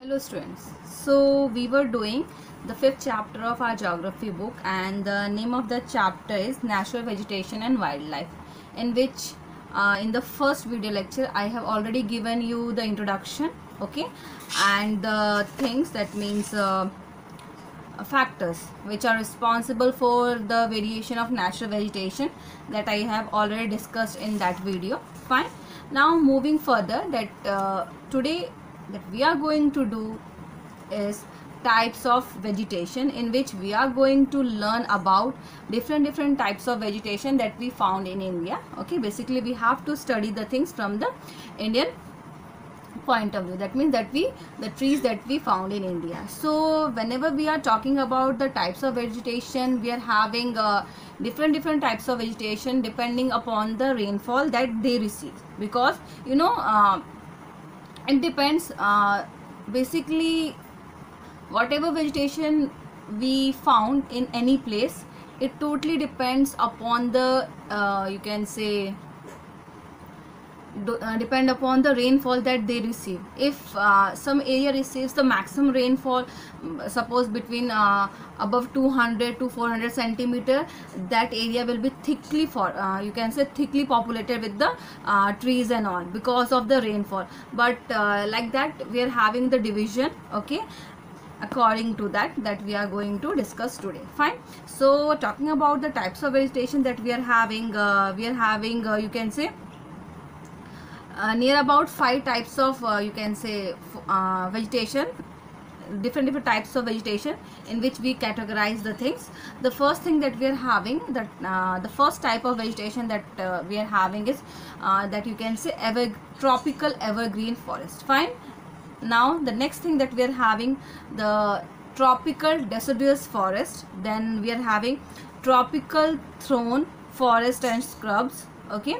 Hello students, so we were doing the fifth chapter of our geography book, and the name of the chapter is Natural Vegetation and Wildlife, in which in the first video lecture I have already given you the introduction, okay, and the things that means factors which are responsible for the variation of natural vegetation that I have already discussed in that video. Fine. Now moving further, that today that we are going to do is types of vegetation, in which we are going to learn about different types of vegetation that we found in India. Okay, basically we have to study the things from the Indian point of view. That means that the trees that we found in India. So whenever we are talking about the types of vegetation, we are having different types of vegetation depending upon the rainfall that they receive, because it depends, basically whatever vegetation we found in any place, it totally depends upon the you can say depend upon the rainfall that they receive. If some area receives the maximum rainfall, suppose between above 200 to 400 centimeter, that area will be thickly you can say thickly populated with the trees and all, because of the rainfall. But like that we are having the division, okay, according to that we are going to discuss today. Fine. So talking about the types of vegetation that we are having, you can say near about 5 types of you can say vegetation, different types of vegetation in which we categorize the things. The first thing that we are having, that the first type of vegetation that we are having is that you can say tropical evergreen forest. Fine. Now the next thing that we are having, the tropical deciduous forest. Then we are having tropical thorn forest and scrubs, okay.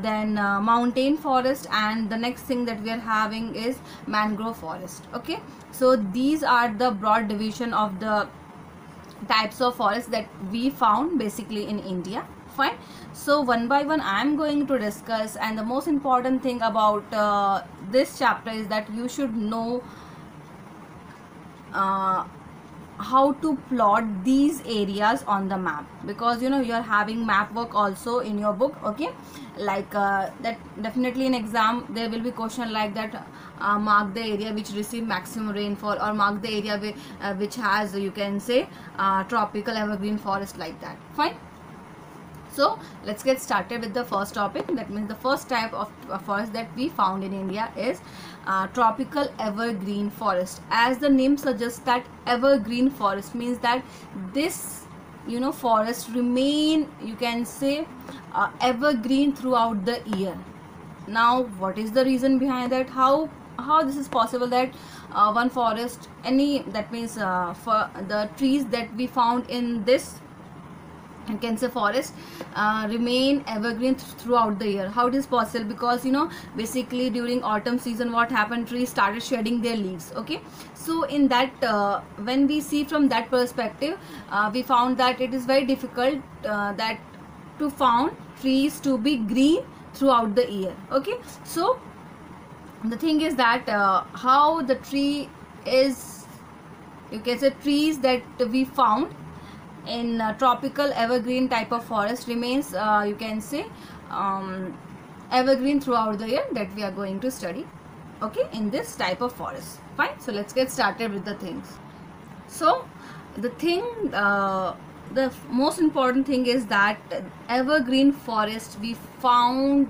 Then mountain forest, and the next thing that we are having is mangrove forest, okay. So these are the broad division of the types of forests that we found basically in India. Fine. So one by one I am going to discuss, and the most important thing about this chapter is that you should know how to plot these areas on the map, because you are having map work also in your book, okay. Like that definitely in exam there will be question like that, mark the area which receive maximum rainfall, or mark the area which has, you can say, tropical evergreen forest, like that. Fine. So let's get started with the first topic. That means the first type of forest that we found in India is tropical evergreen forest. As the name suggests, that evergreen forest means that this forest remain, you can say, evergreen throughout the year. Now what is the reason behind that? How this is possible that one forest, that means for the trees that we found in this, you can say, forest remain evergreen throughout the year? How it is possible? Because basically during autumn season what happened, trees started shedding their leaves, okay. So in that when we see from that perspective, we found that it is very difficult that to found trees to be green throughout the year, okay. So the thing is that how the tree is, you can say, trees that we found in tropical evergreen type of forest remains you can say evergreen throughout the year, that we are going to study, okay, in this type of forest. Fine. So let's get started with the things. So the thing, the most important thing is that evergreen forest we found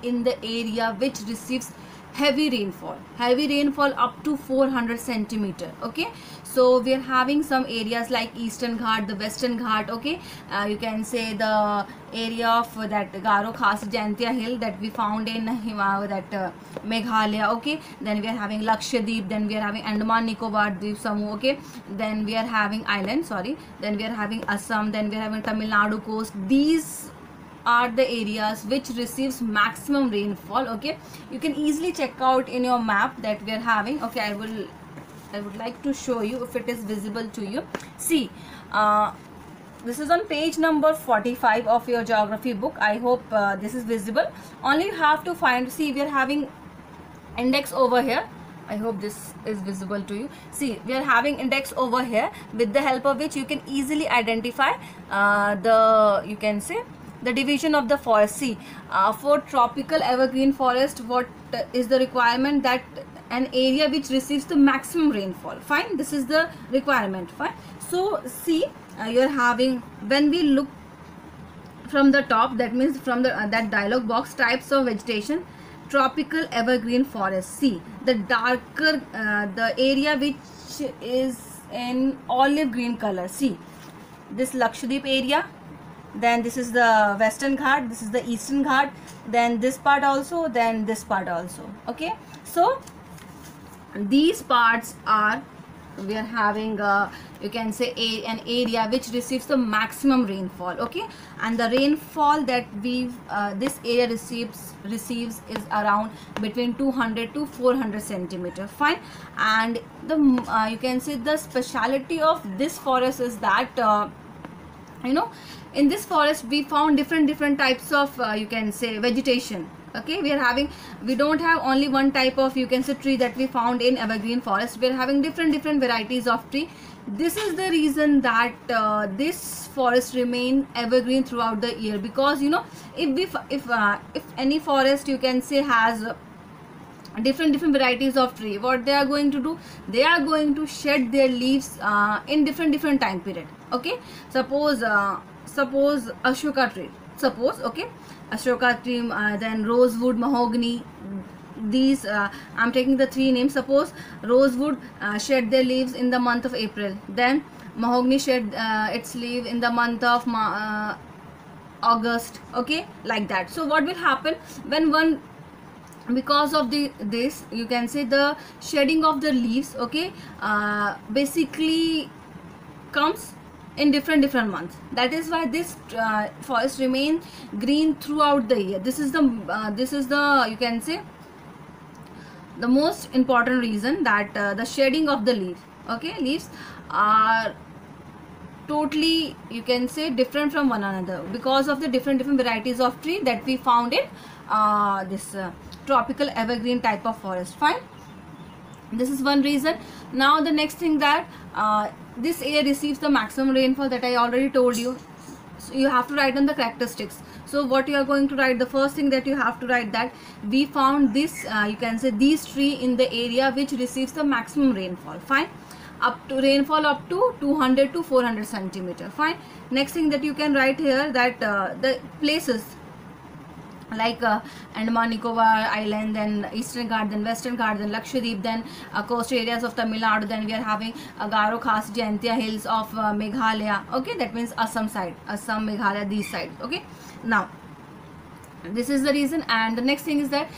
in the area which receives heavy rainfall up to 400 centimeter, okay. So we are having some areas like Eastern Ghat, the Western Ghat, okay. You can say the area of that Garo Khas Jaintia hill that we found in Meghalaya, okay. Then we are having Lakshadweep, then we are having Andaman Nicobar Dweep Samu, okay. Then we are having then we are having Assam, then we are having Tamil Nadu coast. These are the areas which receives maximum rainfall, okay. You can easily check out in your map that we are having, okay. I would like to show you if it is visible to you. See, this is on page number 45 of your geography book. I hope this is visible. Only you have to find, see, we are having index over here, I hope this is visible to you. See, we are having index over here, with the help of which you can easily identify you can say the division of the forest. See, for tropical evergreen forest, what is the requirement? That an area which receives the maximum rainfall. Fine, this is the requirement. Fine. So see, you're having, when we look from the top, that means from the that dialog box, types of vegetation, tropical evergreen forest. See, the darker the area which is in olive green color. See, this Lakshadweep area, then this is the Western Ghat, this is the Eastern Ghat, then this part also, then this part also. Okay, so these parts are, we are having you can say an area which receives the maximum rainfall. Okay, and the rainfall that we this area receives is around between 200 to 400 centimeter. Fine. And the you can say the speciality of this forest is that you know, in this forest we found different types of you can say vegetation. Okay, we don't have only one type of, you can say, tree that we found in evergreen forest. We are having different varieties of tree. This is the reason that this forest remain evergreen throughout the year, because you know, if any forest, you can say, has different varieties of tree, what they are going to do, they are going to shed their leaves in different time period. Okay, suppose Ashoka tree, suppose, okay, Ashoka tree, then rosewood, mahogany, these I'm taking the three names. Suppose rosewood shed their leaves in the month of April, then mahogany shed its leaf in the month of August. Okay, like that. So what will happen when one, because of this, you can say, the shedding of the leaves, okay, basically comes in different months. That is why this forest remain green throughout the year. This is the you can say the most important reason, that the shedding of the leaves, okay, leaves are totally, you can say, different from one another, because of the different varieties of tree that we found in this tropical evergreen type of forest. Fine, this is one reason. Now the next thing, that this area receives the maximum rainfall, that I already told you. So you have to write down the characteristics. So what you are going to write, the first thing that you have to write, that we found this you can say these tree in the area which receives the maximum rainfall. Fine, up to rainfall up to 200 to 400 centimeter. Fine. Next thing that you can write here, that the places like Andaman Nicobar Island, then Eastern Ghat, then Western Ghat, then Lakshadweep, then coastal areas of Tamil Nadu, then we are having Garo Khas Jaintia hills of Meghalaya. Okay, that means Assam side, Assam, Meghalaya, these sides. Okay, now this is the reason. And the next thing is that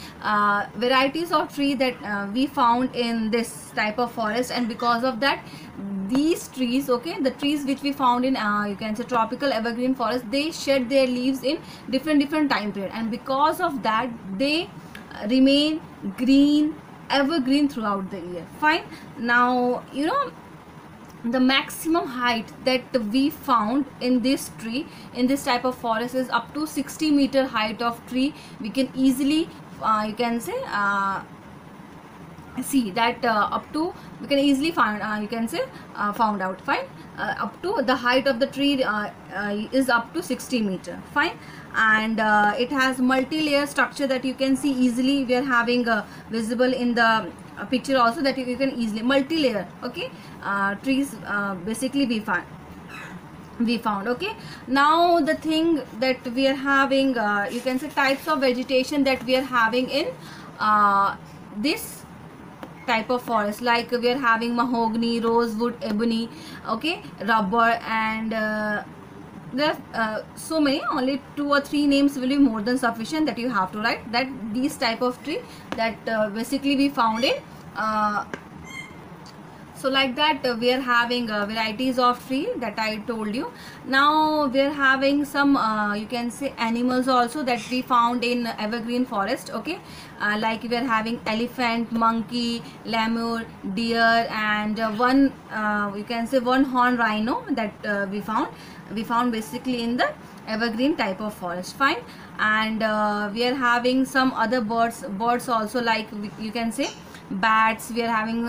varieties of tree that we found in this type of forest, and because of that, these trees, okay, the trees which we found in you can say tropical evergreen forest, they shed their leaves in different time period, and because of that they remain green, evergreen throughout the year. Fine. Now you know, the maximum height that we found in this tree, in this type of forest, is up to 60 meter height of tree. We can easily you can say see that up to, we can easily find you can say found out. Fine. Up to the height of the tree is up to 60 meter. Fine. And it has multi-layer structure that you can see easily. We are having visible in the picture also, that you can easily multi-layer, okay, trees basically we found. Okay, now the thing that we are having, you can say types of vegetation that we are having in this type of forest, like we are having mahogany, rosewood, ebony, okay, rubber, and there are so many, only 2 or 3 names will be more than sufficient that you have to write, that these type of tree that basically we found in so like that we are having varieties of tree that I told you. Now we are having some you can say animals also that we found in evergreen forest. Okay, like we are having elephant, monkey, lemur, deer, and one you can say one horn rhino that we found basically in the evergreen type of forest. Fine. And we are having some other birds also, like you can say bats, we are having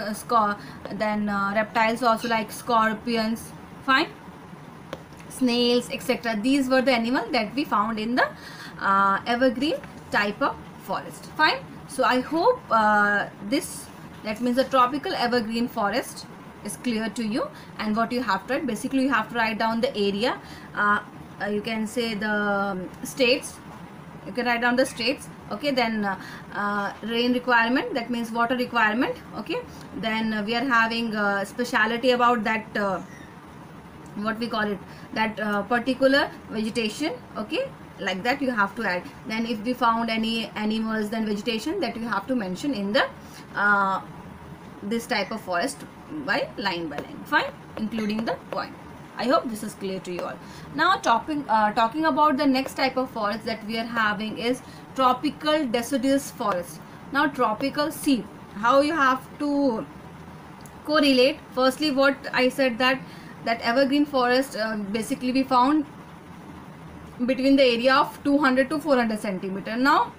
reptiles also like scorpions, fine, snails, etc. These were the animals that we found in the evergreen type of forest, fine. So I hope this, that means the tropical evergreen forest, is clear to you. And what you have to write, basically you have to write down the area, you can say the states, you can write down the states, okay. Then rain requirement, that means water requirement, okay. Then we are having speciality about that, what we call it, that particular vegetation, okay, like that you have to add. Then if we found any animals, then vegetation, that you have to mention in the this type of forest by line, fine, including the point. I hope this is clear to you all. Now talking about the next type of forest that we are having is tropical deciduous forest. Now tropical, see how you have to correlate. Firstly, what I said, that evergreen forest basically we found between the area of 200 to 400 centimeter. Now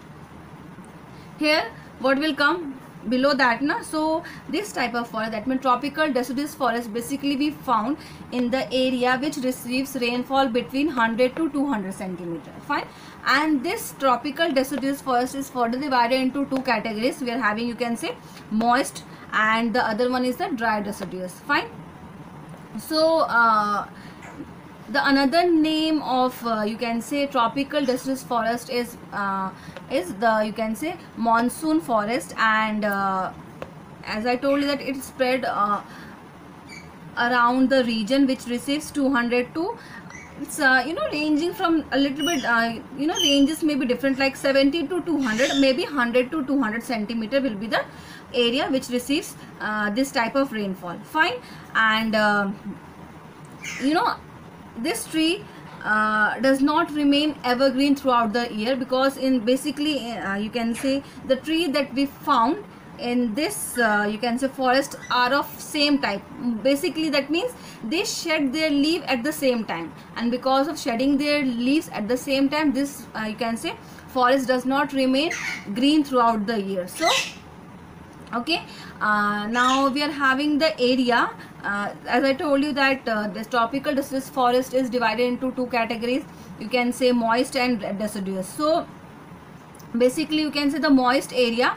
here what will come below that, na? So this type of forest, that means tropical deciduous forest, basically we found in the area which receives rainfall between 100 to 200 centimeter, fine. And this tropical deciduous forest is further divided into two categories. We are having, you can say, moist, and the other one is the dry deciduous, fine. So the another name of you can say tropical deciduous forest is the, you can say, monsoon forest. And as I told you that it spread around the region which receives 200 to, it's ranging from a little bit, ranges may be different, like 70 to 200, maybe 100 to 200 centimeter will be the area which receives this type of rainfall, fine. And this tree does not remain evergreen throughout the year, because in basically you can say the tree that we found in this you can say forest are of same type. Basically that means they shed their leaf at the same time, and because of shedding their leaves at the same time, this you can say forest does not remain green throughout the year. So okay, now we are having the area, as I told you that this tropical deciduous forest is divided into two categories, you can say moist and deciduous. So basically you can say the moist area,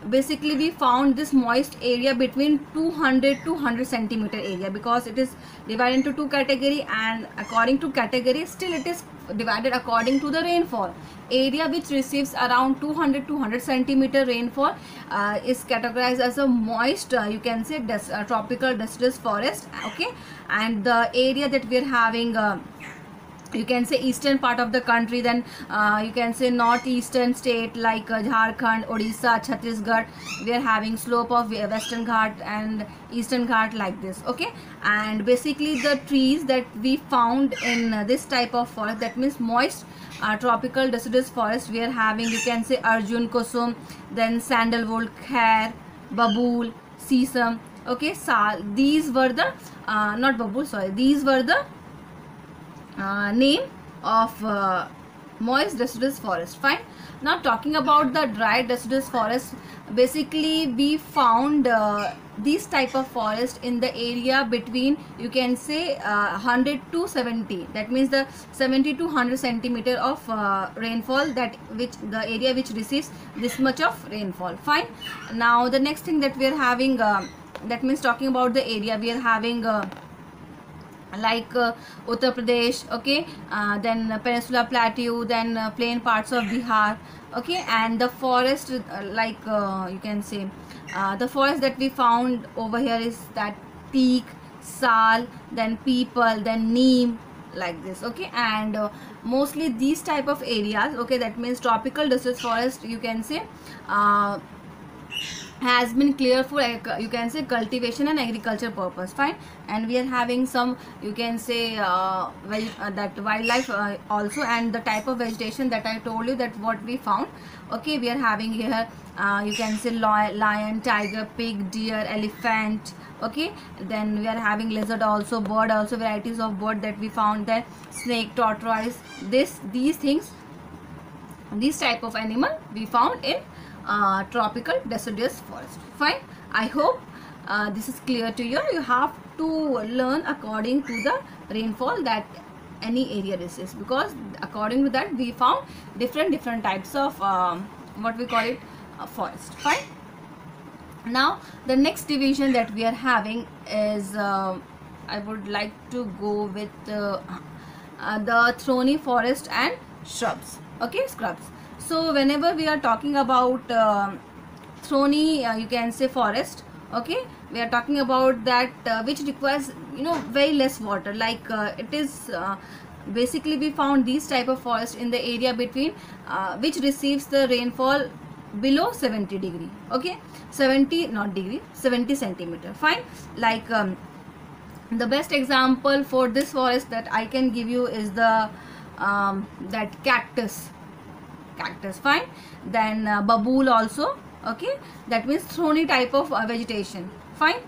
basically we found this moist area between 200 to 100 centimeter area, because it is divided into two category, and according to category still it is divided according to the rainfall. Area which receives around 200 to 100 centimeter rainfall is categorized as a moist, you can say tropical deciduous forest, okay. And the area that we are having, you can say eastern part of the country, then you can say northeastern state like Jharkhand, Odisha, Chhattisgarh, we are having slope of western Ghat and eastern Ghat, like this, okay. And basically the trees that we found in this type of forest, that means moist tropical deciduous forest, we are having, you can say Arjun Kusum, then sandalwood, khair, babool, sesam, okay, sal. These were the not babool, sorry, these were the name of moist deciduous forest, fine. Now talking about the dry deciduous forest, basically we found these type of forest in the area between, you can say 100 to 70, that means the 70 to 100 centimeter of rainfall, that which the area which receives this much of rainfall, fine. Now the next thing that we are having, that means talking about the area, we are having like Uttar Pradesh, okay, then Peninsula Plateau, then plain parts of Bihar, okay. And the forest like you can say the forest that we found over here is that teak, sal, then peepal, then neem, like this, okay. And mostly these type of areas, okay, that means tropical deciduous forest, you can say has been clear for you can say cultivation and agriculture purpose, fine. And we are having some, you can say that wildlife also, and the type of vegetation that I told you that what we found, okay. We are having here you can say lion, tiger, pig, deer, elephant, okay. Then we are having lizard also, bird also, varieties of bird that we found there, snake, tortoise, these things, this type of animal we found in tropical deciduous forest. Fine. I hope this is clear to you. You have to learn according to the rainfall that any area receives, because according to that we found different types of what we call it forest. Fine. Now the next division that we are having is I would like to go with the thorny forest and shrubs. Okay, scrubs. So whenever we are talking about thorny, you can say forest. Okay, we are talking about that which requires very less water. Like it is basically we found these type of forest in the area between which receives the rainfall below 70 degree. Okay, 70 not degree, 70 centimeter. Fine. Like the best example for this forest that I can give you is the that cactus. Fine. Then babool also. Okay, that means thorny type of vegetation. Fine.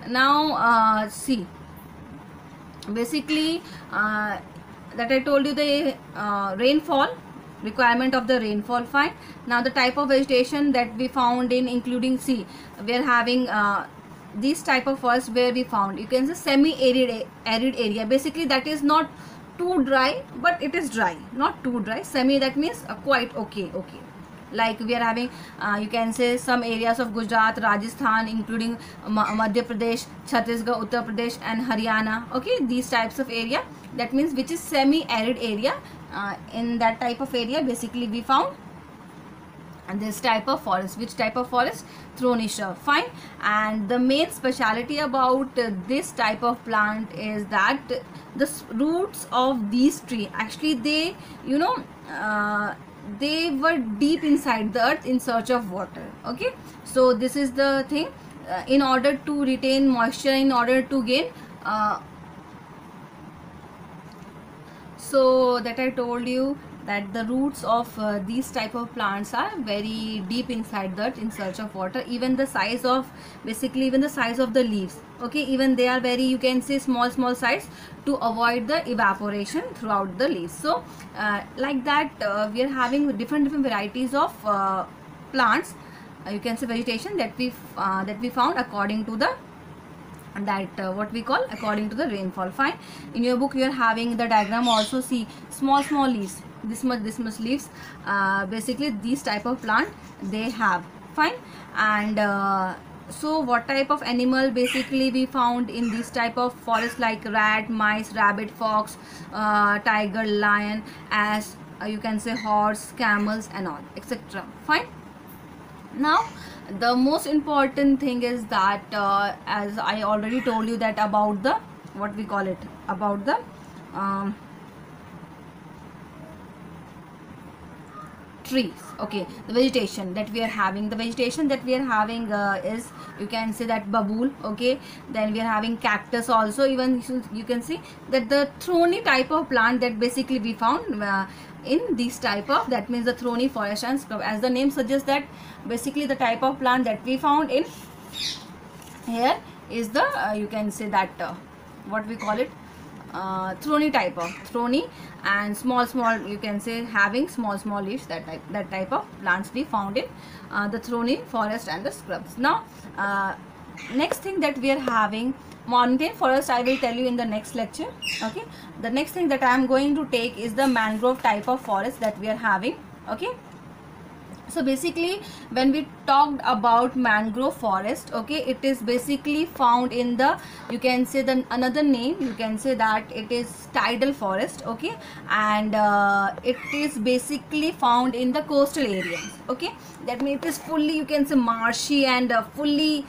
Now see, basically that I told you the rainfall requirement of the rainfall. Fine. Now the type of vegetation that we found in, including, see, we are having these type of forest where we found, you can say, semi-arid area. Basically that is not too dry, but it is dry, not too dry. Semi, that means quite okay. Like we are having you can say some areas of Gujarat, Rajasthan, including Madhya Pradesh, Chhattisgarh, Uttar Pradesh and Haryana. Okay, these types of area, that means which is semi-arid area. In that type of area basically we found and this type of forest. Which type of forest? Thorny shrub. Fine. And the main speciality about this type of plant is that the roots of these tree, actually they they were deep inside the earth in search of water. Okay, so this is the thing. In order to retain moisture, in order to gain so that I told you that the roots of these type of plants are very deep inside the earth in search of water. Even the size of, basically even the size of the leaves, okay, even they are very, you can say, small size to avoid the evaporation throughout the leaves. So like that we are having different varieties of plants, you can say vegetation, that we found according to the what we call according to the rainfall. Fine. In your book you are having the diagram also. See, small leaves, this much leaves, basically these type of plant they have. Fine. And so what type of animal basically we found in this type of forest? Like rat, mice, rabbit, fox, tiger, lion, ass, you can say horse, camels and all, etc. Fine. Now the most important thing is that as I already told you that about the what we call it, about the trees. Okay, the vegetation that we are having, is, you can say, that babool. Okay, then we are having cactus also. Even you can see that the thorny type of plant that basically we found in this type of, that means the thorny forest and scrub. As the name suggests, that basically the type of plant that we found in here is the you can say that what we call it, thorny type of, thorny and small, you can say, having small leaves. That type of plants we found in the thorny forest and the scrubs. Now next thing that we are having, mountain forest, I will tell you in the next lecture. Okay, the next thing that I am going to take is the mangrove type of forest that we are having. Okay, so basically when we talked about mangrove forest, okay, it is basically found in the, you can say, the another name, you can say that it is tidal forest. Okay, and it is basically found in the coastal areas. Okay, that means it is fully, you can say, marshy and fully,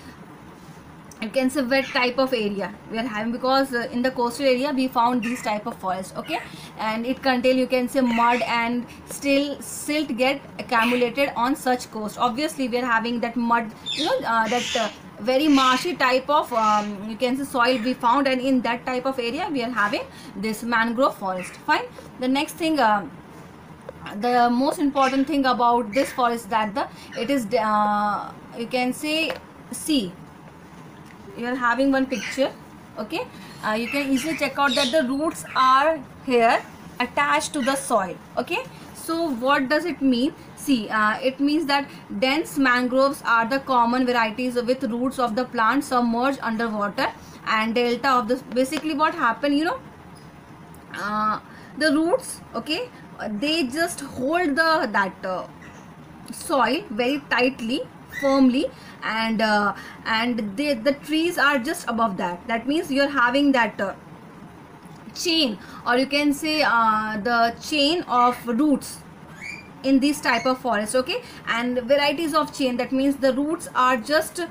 you can say, wet type of area we are having, because in the coastal area we found these type of forest. Okay, and it contain, you can say, mud and silt get accumulated on such coast. Obviously we are having that mud, that very marshy type of you can say soil we found, and in that type of area we are having this mangrove forest. Fine. The next thing, the most important thing about this forest, that it is you can say, see, you are having one picture. Okay, you can easily check out that the roots are here attached to the soil. Okay, So what does it mean? See, it means that dense mangroves are the common varieties with roots of the plant submerged underwater, and delta of the, basically what happened, the roots, okay, they just hold that soil very tightly, firmly, and the trees are just above that. That means you're having that chain, or you can say the chain of roots in this type of forest, okay. And varieties of chain, that means the roots are just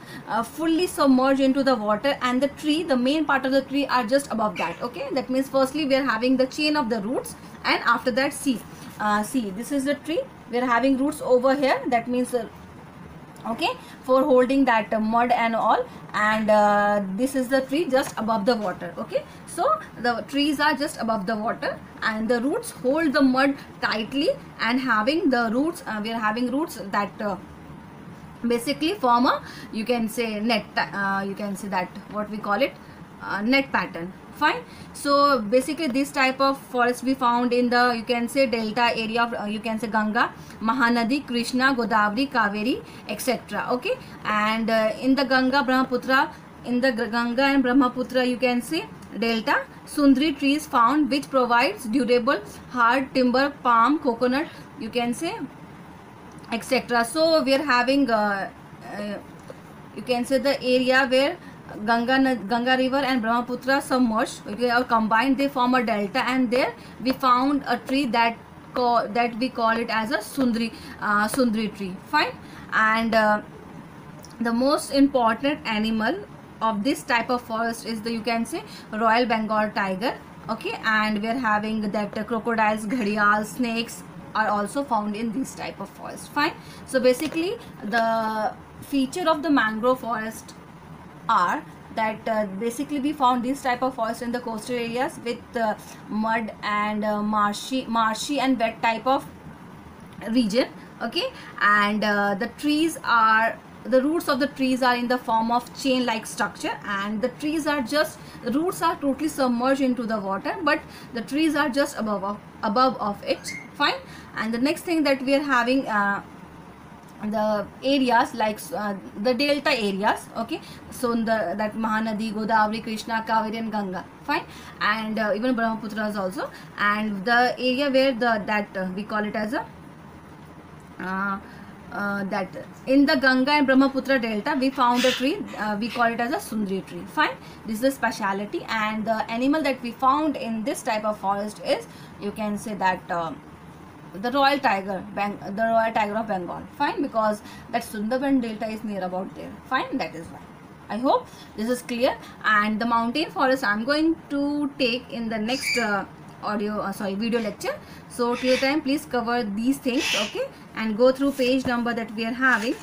fully submerged into the water, and the tree, the main part of the tree, are just above that, okay. That means firstly we are having the chain of the roots, and after that, see, this is the tree, we are having roots over here. That means okay, for holding that mud and all, and this is the tree just above the water, okay. So the trees are just above the water, and the roots hold the mud tightly, and having the roots, we are having roots that basically form a, you can say, net, you can say that, what we call it, net pattern. Fine. So basically this type of forest we found in the, you can say, delta area of, you can say, Ganga, Mahanadi, Krishna, Godavari, Kaveri, etc. Okay. And in the Ganga, Brahmaputra, in the Ganga and Brahmaputra, you can say, delta, Sundri trees found, which provides durable hard timber, palm, coconut, you can say, etc. So we are having you can say the area where Ganga river and Brahmaputra submerged, okay, or combined, they form a delta, and there we found a tree that we call it as a Sundri tree. Fine. And the most important animal of this type of forest is the, you can say, Royal Bengal tiger, okay. And we are having that crocodiles, gharial, snakes are also found in this type of forest. Fine. So basically the feature of the mangrove forest are that basically we found this type of forest in the coastal areas with mud and marshy and wet type of region, okay. And the trees are, the roots of the trees are in the form of chain like structure, and the trees are just, the roots are totally submerged into the water, but the trees are just above of it. Fine. And the next thing that we are having, the areas like the delta areas, okay. So that Mahanadi, Godavari, Krishna, Kaveri and Ganga. Fine. And even Brahmaputra is also, and the area where that we call it as a that in the Ganga and Brahmaputra delta we found a tree, we call it as a Sundri tree. Fine. This is the speciality, and the animal that we found in this type of forest is, you can say that the royal tiger, the royal tiger of Bengal. Fine. Because that Sundarban delta is near about there. Fine. That is why. I hope this is clear. And the mountain forest I'm going to take in the next video lecture. So till the time, please cover these things, okay, and go through page number that we are having,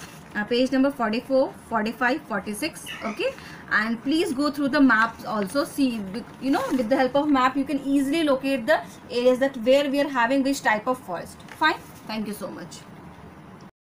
page number 44, 45, 46, okay. And please go through the maps also. See, with the help of map you can easily locate the areas that where we are having which type of forest. Fine. Thank you so much.